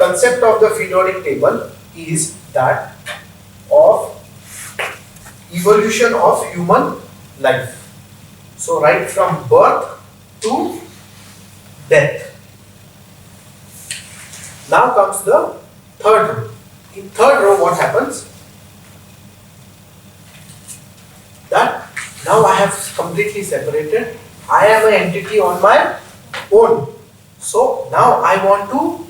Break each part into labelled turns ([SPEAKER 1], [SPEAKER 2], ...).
[SPEAKER 1] concept of the periodic table is that of evolution of human life. So right from birth to death. Now comes the third row. In third row, what happens? That now I have completely separated. I am an entity on my own. So now I want to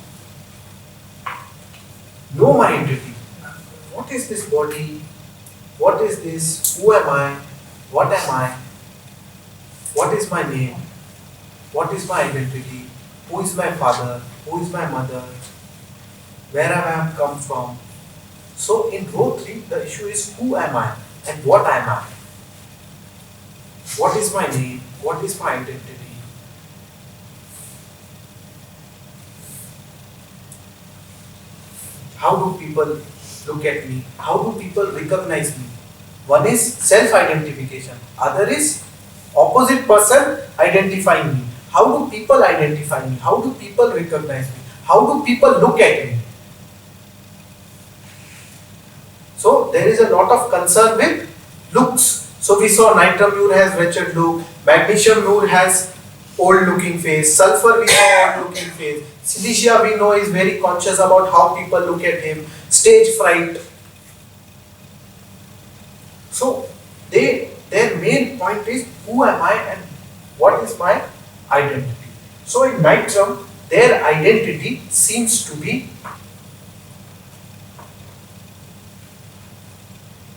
[SPEAKER 1] know my entity. What is this body? What is this? Who am I? What am I? What is my name? What is my identity? Who is my father? Who is my mother? Where have I come from? So in row 3, the issue is who am I and what am I? What is my name? What is my identity? How do people look at me? How do people recognize me? One is self-identification. Other is opposite person identifying me. How do people identify me? How do people recognize me? How do people look at me? So there is a lot of concern with looks. So we saw nitramure has wretched look, magnesium mure has old looking face, sulfur we saw old looking face, silicia we know is very conscious about how people look at him, stage fright. So their main point is who am I and what is my identity. So in nitram, their identity seems to be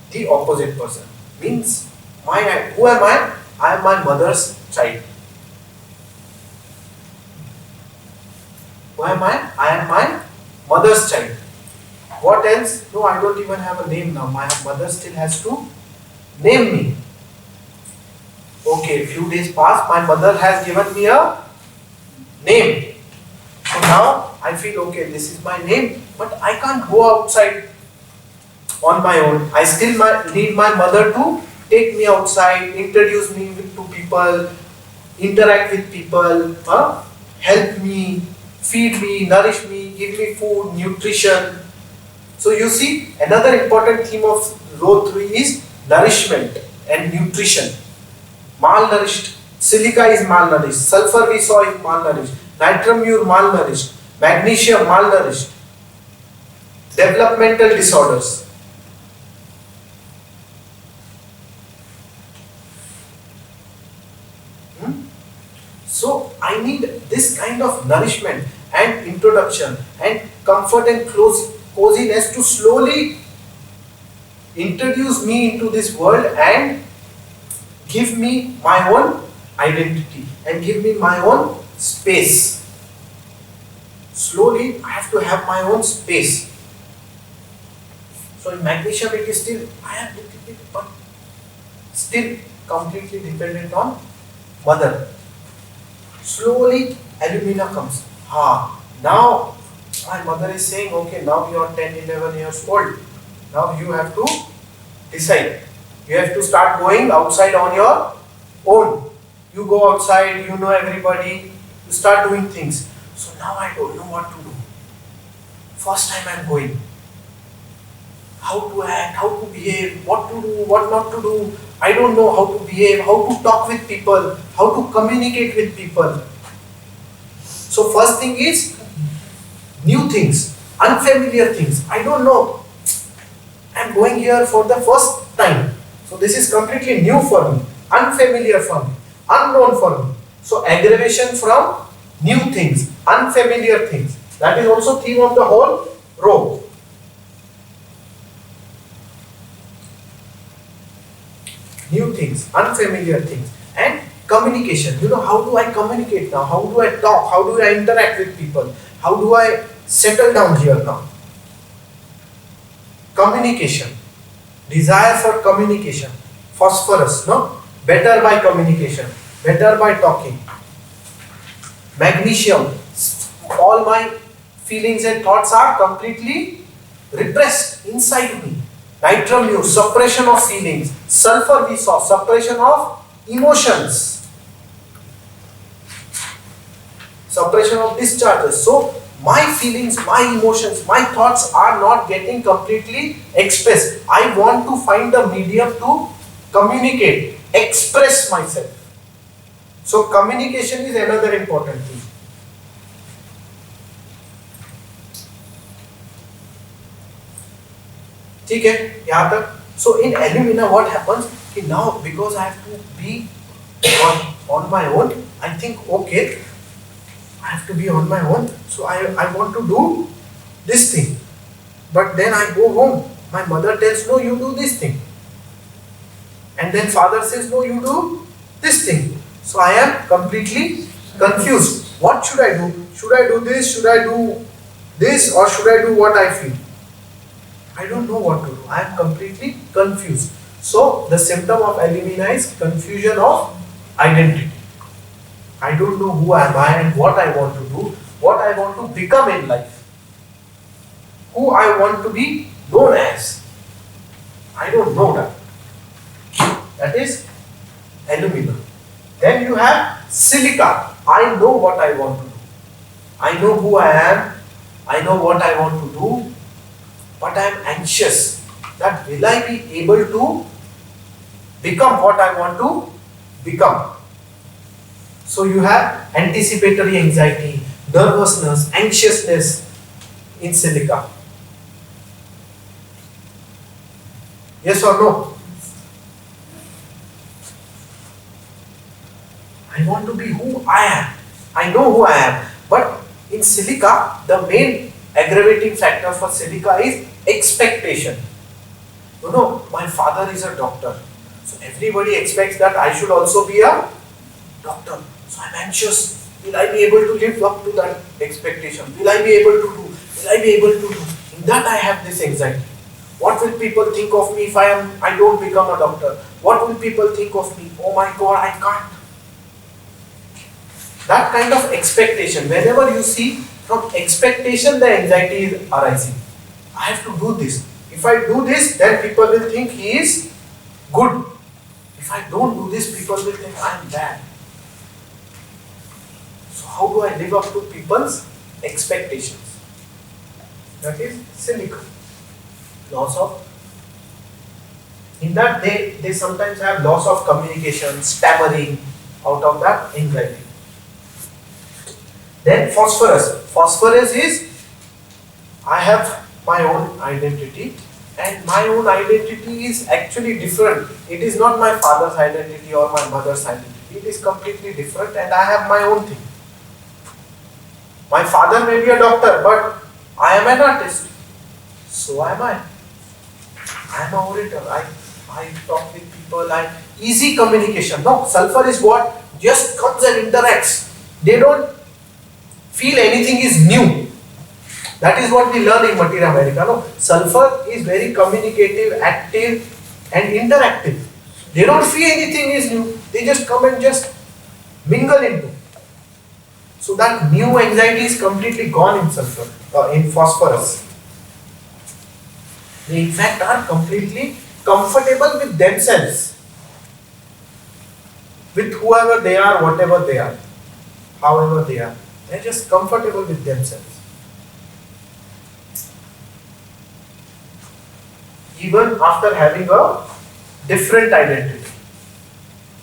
[SPEAKER 1] the opposite person. Means who am I? I am my mother's child. Who am I? I am my mother's child. What else? No, I don't even have a name now. My mother still has to name me. Okay, few days pass, my mother has given me a name. So now I feel okay, this is my name, but I can't go outside on my own. I still need my mother to take me outside, introduce me to people, interact with people, help me, feed me, nourish me, give me food, nutrition. So you see, another important theme of row 3 is nourishment and nutrition. Malnourished, silica is malnourished, sulfur we saw is malnourished, nitramure malnourished, magnesium malnourished, developmental disorders. So I need this kind of nourishment and introduction and comfort and coziness to slowly introduce me into this world and give me my own identity and give me my own space. Slowly I have to have my own space. So in magnesium it is still, I am little bit but still completely dependent on mother. Slowly alumina comes. Now my mother is saying, okay, now you are 10, 11 years old. Now you have to decide. You have to start going outside on your own. You go outside, you know everybody, you start doing things. So now I don't know what to do. First time I am going. How to act, how to behave, what to do, what not to do. I don't know how to behave, how to talk with people, how to communicate with people. So first thing is new things, unfamiliar things. I don't know. I am going here for the first time. So this is completely new for me, unfamiliar for me, unknown for me. So aggravation from new things, unfamiliar things. That is also theme of the whole row. New things, unfamiliar things, and communication. You know, how do I communicate now? How do I talk? How do I interact with people? How do I settle down here now? Communication. Desire for communication. Phosphorus, no? Better by communication. Better by talking. Magnesium. All my feelings and thoughts are completely repressed inside me. Nitramure, suppression of feelings. Sulfur we saw, suppression of emotions. Suppression of discharges. So my feelings, my emotions, my thoughts are not getting completely expressed. I want to find the medium to communicate, express myself. So communication is another important thing. ठीक है यहाँ तक. So in Illumina what happens कि now because I have to be on my own, I think okay, I have to be on my own, so I want to do this thing. But then I go home, my mother tells no, you do this thing, and then father says no, you do this thing. So I am completely confused. What should I do? Should I do this? Should I do this? Or should I do what I feel? I don't know what to do. I am completely confused. So the symptom of Illumina is confusion of identity. I don't know who am I and what I want to do, what I want to become in life, who I want to be known as. I don't know that. That is Illumina. Then you have Silica. I know what I want to do. I know who I am. I know what I want to do. But I am anxious that will I be able to become what I want to become. So you have anticipatory anxiety, nervousness, anxiousness in Silica. Yes or no? I want to be who I am. I know who I am. But in Silica, the main aggravating factor for Silica is expectation. You know, my father is a doctor. So everybody expects that I should also be a doctor. So I'm anxious. Will I be able to live up to that expectation? Will I be able to do? Will I be able to do? In that I have this anxiety. What will people think of me if I don't become a doctor? What will people think of me? Oh my God, I can't. That kind of expectation. Whenever you see from expectation, the anxiety is arising. I have to do this. If I do this, then people will think he is good. If I don't do this, people will think I am bad. So how do I live up to people's expectations? That is Silica. Loss of. In that they sometimes have loss of communication, stammering out of that anxiety. Then phosphorus. Phosphorus is, I have my own identity, and my own identity is actually different. It is not my father's identity or my mother's identity. It is completely different, and I have my own thing. My father may be a doctor, but I am an artist. So am I. I am an orator. I talk with people. Easy communication. No, sulfur is what? Just comes and interacts. They don't feel anything is new. That is what we learn in Materia Medica. No? Sulfur is very communicative, active and interactive. They don't feel anything is new. They just come and just mingle into. So that new anxiety is completely gone in sulfur, in phosphorus. They in fact are completely comfortable with themselves. With whoever they are, whatever they are, however they are. They are just comfortable with themselves. Even after having a different identity.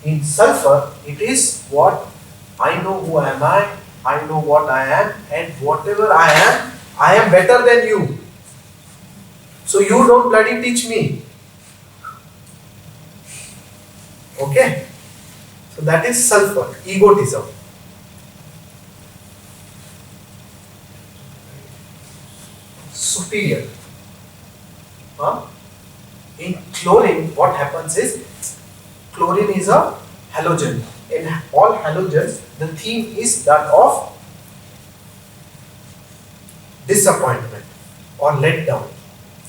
[SPEAKER 1] In sulfur, it is what I know who am I know what I am, and whatever I am better than you. So you don't bloody teach me. Okay? So that is sulfur, egotism. Superior. In chlorine, what happens is, chlorine is a halogen. In all halogens, the theme is that of disappointment or letdown.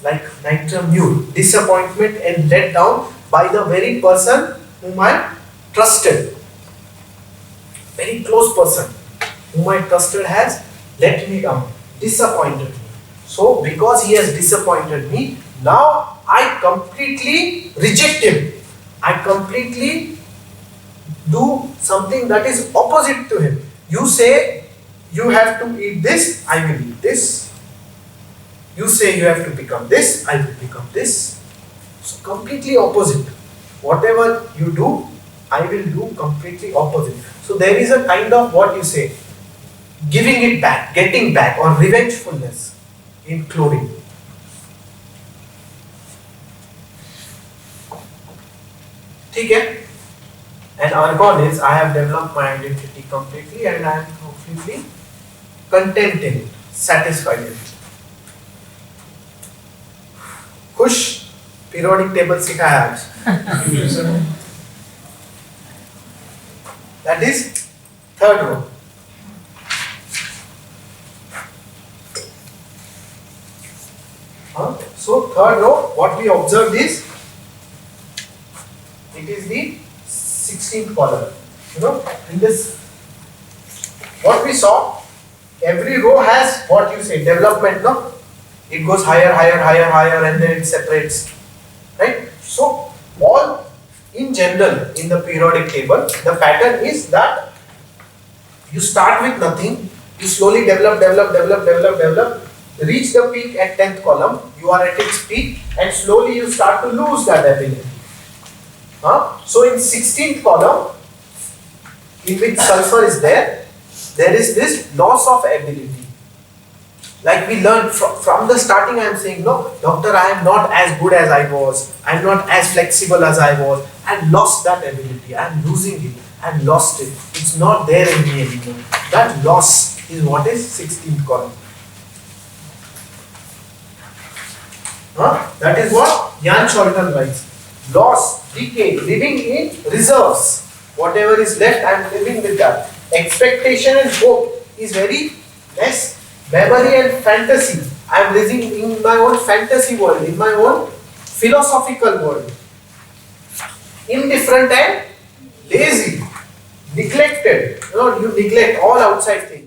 [SPEAKER 1] Like nitramure, disappointment and letdown by the very person whom I trusted. Very close person whom I trusted has let me down, disappointed me. So because he has disappointed me, now I completely reject him. I completely do something that is opposite to him. You say you have to eat this, I will eat this. You say you have to become this, I will become this. So completely opposite. Whatever you do, I will do completely opposite. So there is a kind of what you say, giving it back, getting back, or revengefulness in clothing. Okay? And argon is, I have developed my identity completely and I am completely content in it, satisfied in it. खुश periodic table सिखाया आज. That is third row. So third row, what we observed is, it is the 16th column. You know, in this, what we saw, every row has what you say, development, no? It goes higher, higher, higher, higher, and then it separates. Right? So, all in general, in the periodic table, the pattern is that you start with nothing, you slowly develop, reach the peak at 10th column, you are at its peak, and slowly you start to lose that ability. So in 16th column, in which sulfur is there is this loss of ability. Like we learned from the starting, I am saying, no, doctor, I am not as good as I was, I am not as flexible as I was, I lost that ability, I am losing it, I have lost it, it's not there in me anymore. That loss is what is 16th column. That is what Jan Scholten writes. Loss, decay, living in reserves. Whatever is left, I am living with that. Expectation and hope is very less. Memory and fantasy, I am living in my own fantasy world, in my own philosophical world. Indifferent and lazy, neglected. You neglect all outside things.